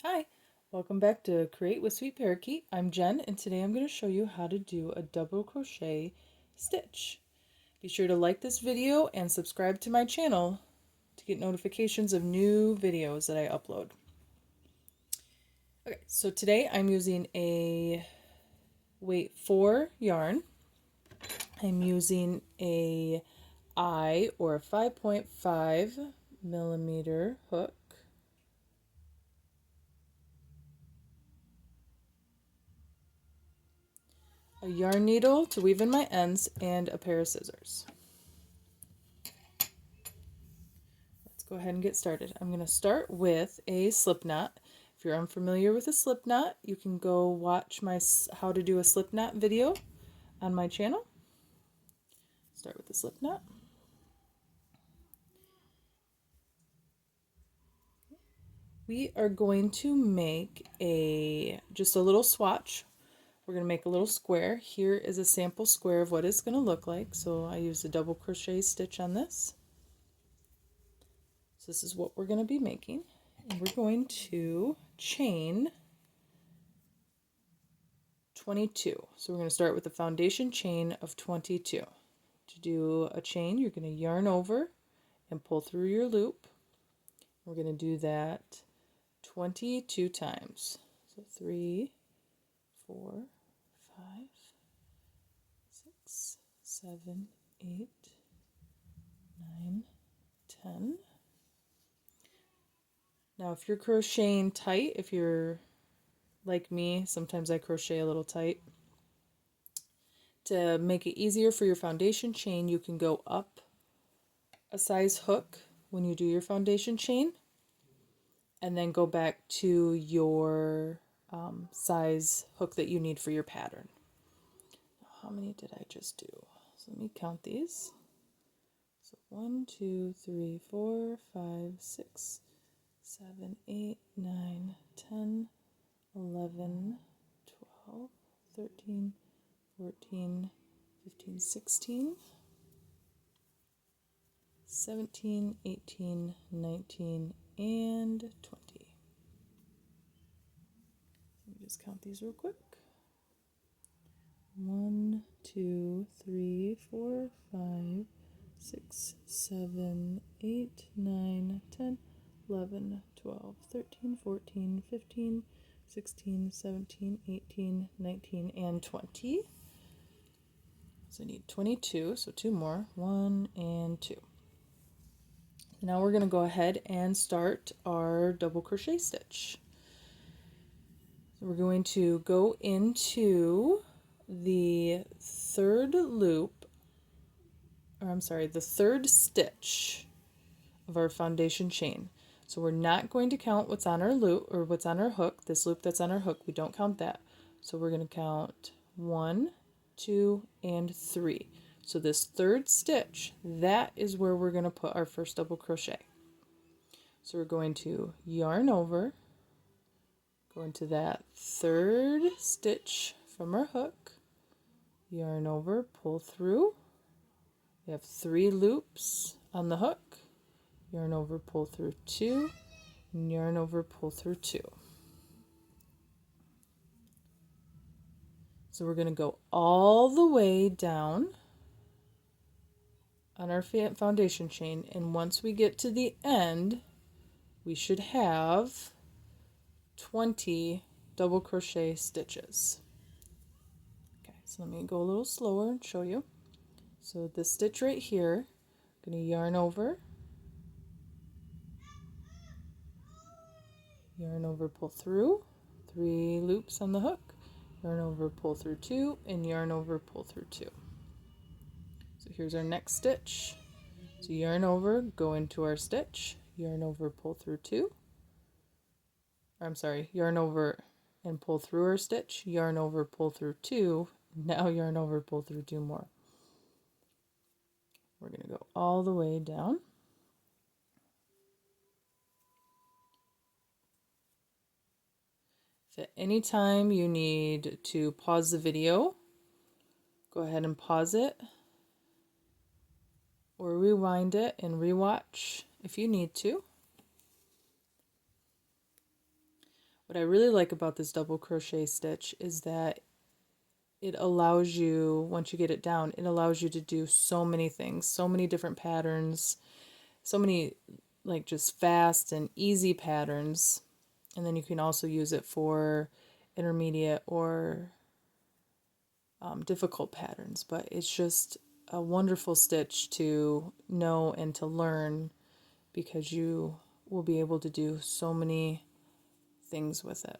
Hi, welcome back to Create with Sweet Parakeet. I'm Jen, and today I'm going to show you how to do a double crochet stitch. Be sure to like this video and subscribe to my channel to get notifications of new videos that I upload. Okay, so today I'm using a weight 4 yarn. I'm using a I or a 5.5 millimeter hook. A yarn needle to weave in my ends, and a pair of scissors. Let's go ahead and get started. I'm going to start with a slip knot. If you're unfamiliar with a slip knot, you can go watch my how to do a slip knot video on my channel. Start with the slip knot. We are going to make just a little swatch. We're going to make a little square. Here is a sample square of what it's going to look like. So I used a double crochet stitch on this. So this is what we're going to be making. And we're going to chain 22. So we're going to start with a foundation chain of 22. To do a chain, you're going to yarn over and pull through your loop. We're going to do that 22 times. So 3, 4, 5, 6, 7, 8, 9, 10. Now if you're crocheting tight, if you're like me, sometimes I crochet a little tight. To make it easier for your foundation chain, you can go up a size hook when you do your foundation chain, and then go back to your size hook that you need for your pattern. How many did I just do? So let me count these. So 1, 2, 3, 4, 5, 6, 7, 8, 9, 10, 11, 12, 13, 14, 15, 16, 17, 18, 19, and 20. Let me just count these real quick. 1, 2, 3, 4, 5, 6, 7, 8, 9, 10, 11, 12, 13, 14, 15, 16, 17, 18, 19, and 20. So I need 22, so 2 more, 1 and 2. Now we're going to go ahead and start our double crochet stitch. So we're going to go into the third loop, or I'm sorry, the third stitch of our foundation chain. So we're not going to count what's on our loop or what's on our hook, this loop that's on our hook, we don't count that. So we're going to count 1, 2, and 3. So this third stitch, that is where we're going to put our first double crochet. So we're going to yarn over, go into that third stitch from our hook, yarn over, pull through. We have 3 loops on the hook, yarn over, pull through 2, and yarn over, pull through 2. So we're going to go all the way down on our foundation chain, and once we get to the end, we should have 20 double crochet stitches. Okay, so let me go a little slower and show you. So this stitch right here, I'm going to yarn over, pull through, 3 loops on the hook, yarn over, pull through 2, and yarn over, pull through 2. So here's our next stitch. So yarn over, go into our stitch, yarn over, pull through 2. Or I'm sorry, yarn over and pull through our stitch, yarn over, pull through 2, now yarn over, pull through 2 more. We're going to go all the way down. If at any time you need to pause the video, go ahead and pause it, or rewind it and rewatch if you need to. what I really like about this double crochet stitch is that it allows you, once you get it down, it allows you to do so many things, so many different patterns, so many like just fast and easy patterns. And then you can also use it for intermediate or difficult patterns. But it's just a wonderful stitch to know and to learn because you will be able to do so many things with it.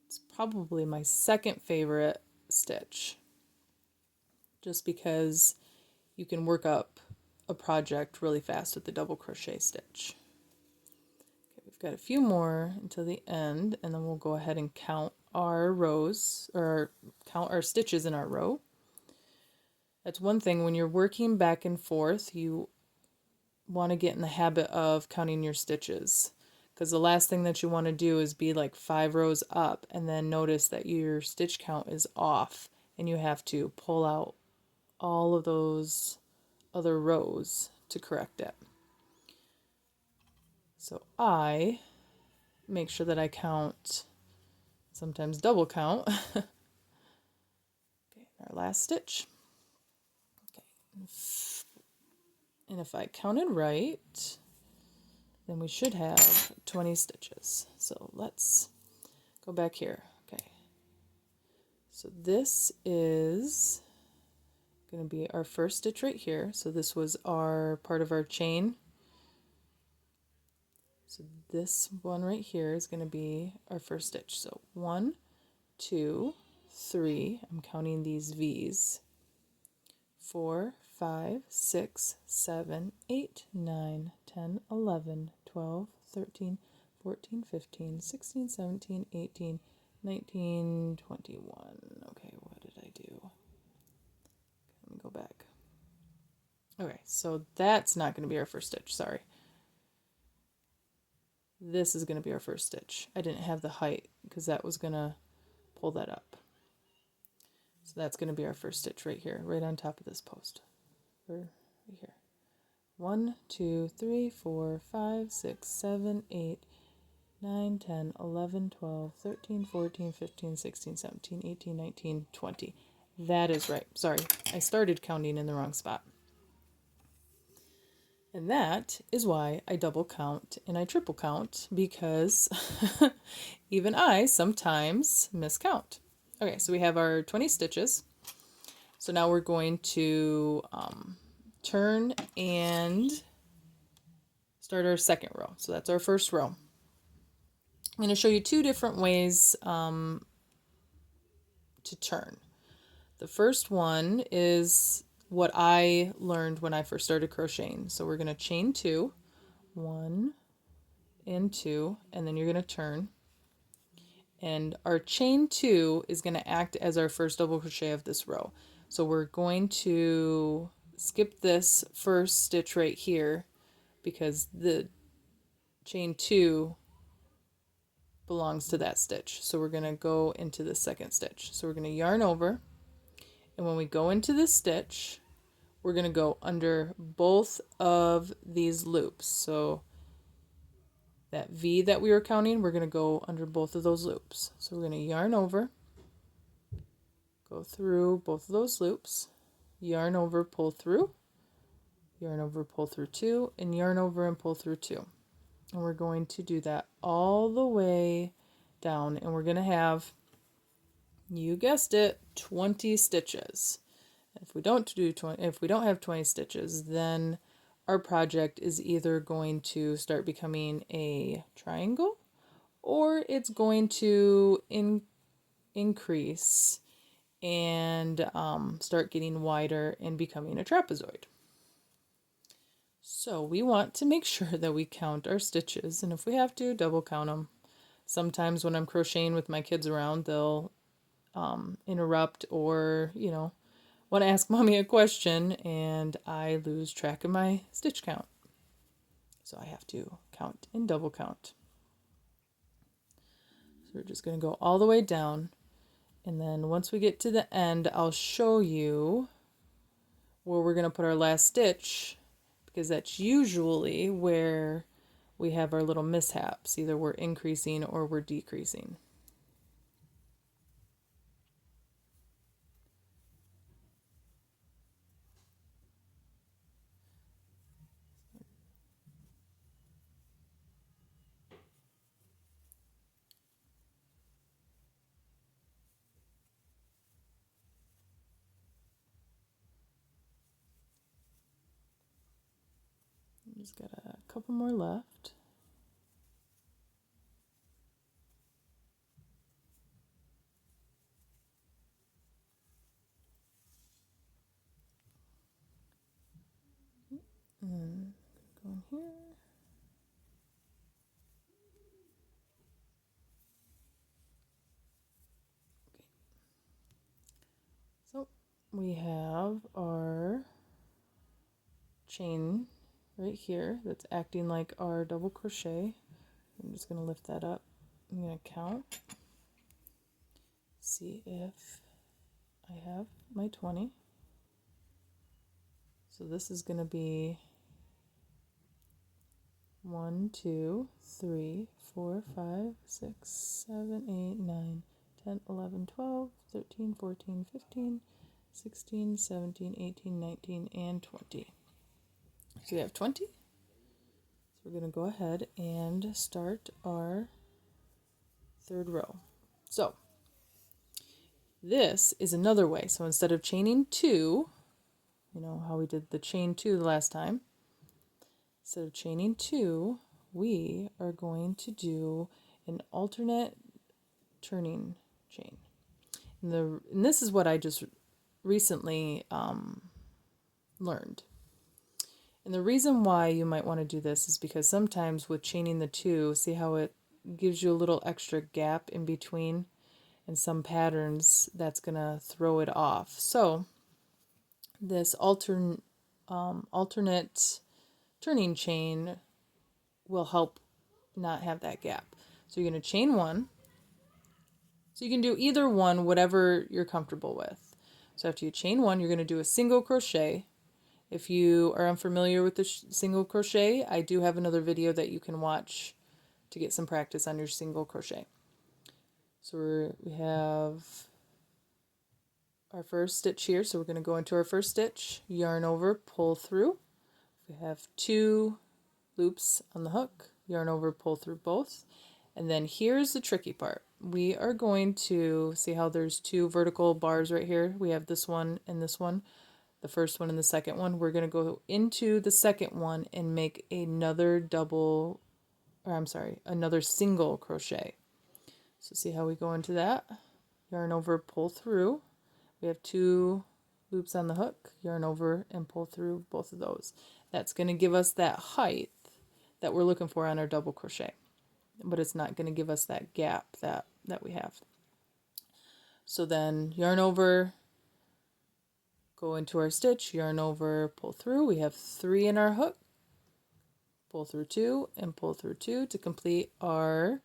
It's probably my second favorite stitch, just because you can work up a project really fast with the double crochet stitch. Okay, we've got a few more until the end, and then we'll go ahead and count our rows, or count our stitches in our row. That's one thing. When you're working back and forth, you want to get in the habit of counting your stitches, because the last thing that you want to do is be like 5 rows up and then notice that your stitch count is off and you have to pull out all of those other rows to correct it. So I make sure that I count, sometimes double count. Okay, our last stitch. Okay, and if I counted right, then we should have 20 stitches. So let's go back here. Okay, so this is going to be our first stitch right here. So this was our part of our chain. So this one right here is going to be our first stitch. So 1, 2, 3, I'm counting these V's, 4, 5, 6, 7, 8, 9, 10, 11, 12, 13, 14, 15, 16, 17, 18, 19, 21. Okay, what did I do? Let me go back. Okay, so that's not going to be our first stitch, sorry. This is going to be our first stitch. I didn't have the height because that was going to pull that up. So that's going to be our first stitch right here, right on top of this post. Or right here. 1, 2, 3, 4, 5, 6, 7, 8, 9, 10, 11, 12, 13, 14, 15, 16, 17, 18, 19, 20. That is right. Sorry, I started counting in the wrong spot. And that is why I double count and I triple count, because even I sometimes miscount. Okay, so we have our 20 stitches. So now we're going to turn and start our second row. So that's our first row. I'm going to show you 2 different ways to turn. The first one is what I learned when I first started crocheting. So we're going to chain 2, 1 and 2, and then you're going to turn. And our chain 2 is going to act as our first double crochet of this row. So we're going to skip this first stitch right here because the chain 2 belongs to that stitch. So we're going to go into the second stitch. So we're going to yarn over, and when we go into this stitch, we're going to go under both of these loops. So that V that we were counting, we're going to go under both of those loops. So we're going to yarn over, go through both of those loops, yarn over, pull through, yarn over, pull through 2, and yarn over and pull through 2. And we're going to do that all the way down, and we're going to have, you guessed it, 20 stitches. If we don't have 20 stitches, then our project is either going to start becoming a triangle, or it's going to increase and start getting wider and becoming a trapezoid. So we want to make sure that we count our stitches, and if we have to, double count them. Sometimes when I'm crocheting with my kids around, they'll interrupt or, want to ask mommy a question, and I lose track of my stitch count. So I have to count and double count. So we're just going to go all the way down, and then once we get to the end, I'll show you where we're going to put our last stitch, because that's usually where we have our little mishaps. Either we're increasing or we're decreasing. Just got a couple more left. And then go in here. Okay. So we have our chain right here that's acting like our double crochet. I'm just going to lift that up. I'm going to count. See if I have my 20. So this is going to be 1, 2, 3, 4, 5, 6, 7, 8, 9, 10, 11, 12, 13, 14, 15, 16, 17, 18, 19, and 20. So we have 20. So we're going to go ahead and start our third row. So this is another way. So instead of chaining 2, you know how we did the chain 2 the last time, instead of chaining 2, we are going to do an alternate turning chain. And this is what I just recently learned. And the reason why you might want to do this is because sometimes with chaining the 2, see how it gives you a little extra gap in between? In some patterns, that's going to throw it off. So this alternate turning chain will help not have that gap. So you're going to chain 1. So you can do either one, whatever you're comfortable with. So after you chain 1, you're going to do a single crochet. If you are unfamiliar with the single crochet, I do have another video that you can watch to get some practice on your single crochet. So we have our first stitch here, so we're going to go into our first stitch, yarn over, pull through. We have 2 loops on the hook, yarn over, pull through both. And then here's the tricky part. We are going to see how there's 2 vertical bars right here. We have this one and this one, the first one and the second one. We're going to go into the second one and make another another single crochet. So see how we go into that, yarn over, pull through. We have 2 loops on the hook, yarn over and pull through both of those. That's going to give us that height that we're looking for on our double crochet, but it's not going to give us that gap that we have. So then yarn over, go into our stitch, yarn over, pull through. We have 3 in our hook, pull through 2 and pull through 2 to complete our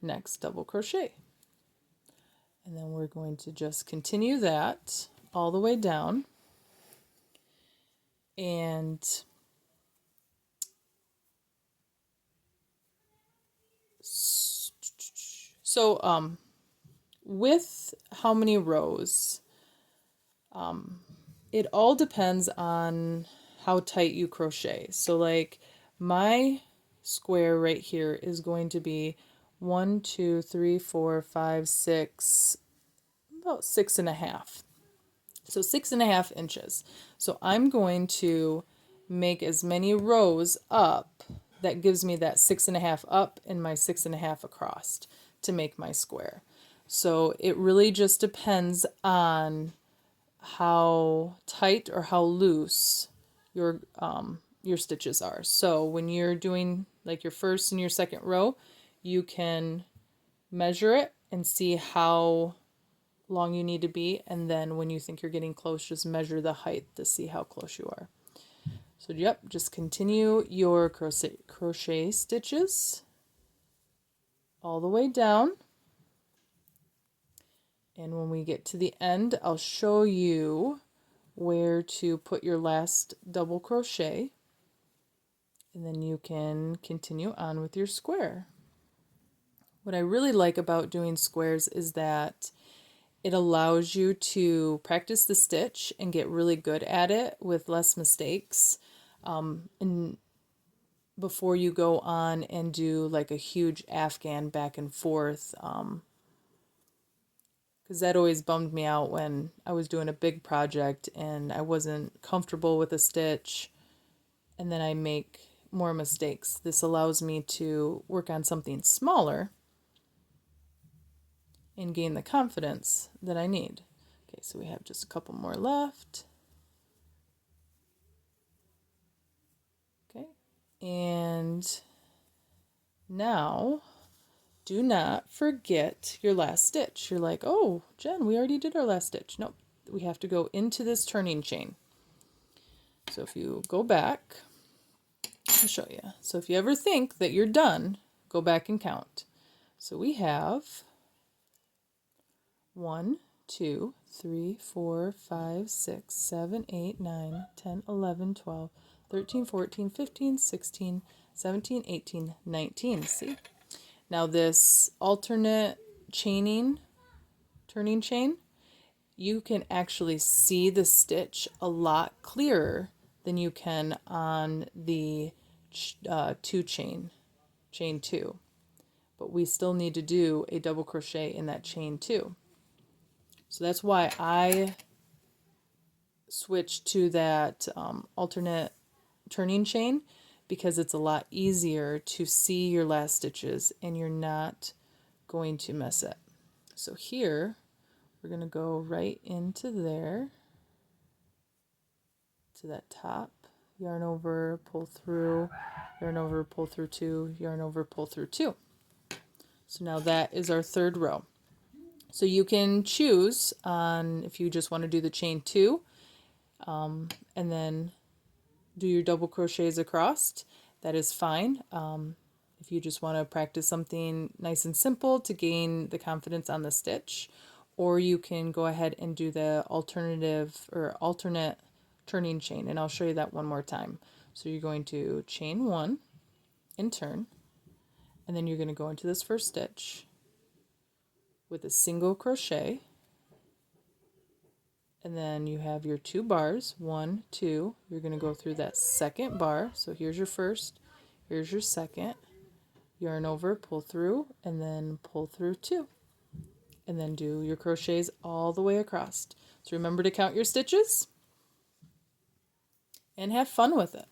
next double crochet. And then we're going to just continue that all the way down. And so with how many rows, it all depends on how tight you crochet. So like my square right here is going to be 1, 2, 3, 4, 5, 6, about 6.5. So 6.5 inches. So I'm going to make as many rows up that gives me that 6.5 up and my 6.5 across to make my square. So it really just depends on how tight or how loose your stitches are. So when you're doing like your first and your second row, you can measure it and see how long you need to be, and then when you think you're getting close, just measure the height to see how close you are. So yep, just continue your crochet stitches all the way down, and when we get to the end, I'll show you where to put your last double crochet and then you can continue on with your square. What I really like about doing squares is that it allows you to practice the stitch and get really good at it with less mistakes. And before you go on and do like a huge Afghan back and forth, because that always bummed me out when I was doing a big project and I wasn't comfortable with a stitch and then I make more mistakes. This allows me to work on something smaller and gain the confidence that I need. Okay, so we have just a couple more left. Okay, and now do not forget your last stitch. You're like, oh, Jen, we already did our last stitch. Nope, we have to go into this turning chain. So if you go back, I'll show you. So if you ever think that you're done, go back and count. So we have 1, 2, 3, 4, 5, 6, 7, 8, 9, 10, 11, 12, 13, 14, 15, 16, 17, 18, 19. See? Now this alternate chaining, turning chain, you can actually see the stitch a lot clearer than you can on the chain 2. But we still need to do a double crochet in that chain 2. So that's why I switched to that alternate turning chain, because it's a lot easier to see your last stitches and you're not going to mess it. So here we're going to go right into there, to that top, yarn over, pull through, yarn over, pull through 2, yarn over, pull through 2. So now that is our third row. So you can choose on if you just want to do the chain 2 and then do your double crochets across. That is fine. If you just want to practice something nice and simple to gain the confidence on the stitch, or you can go ahead and do the alternative or alternate turning chain, and I'll show you that one more time. So you're going to chain 1 and turn, and then you're going to go into this first stitch with a single crochet, and then you have your 2 bars, 1, 2. You're going to go through that second bar. So here's your first, here's your second, yarn over, pull through, and then pull through 2, and then do your crochets all the way across. So remember to count your stitches and have fun with it.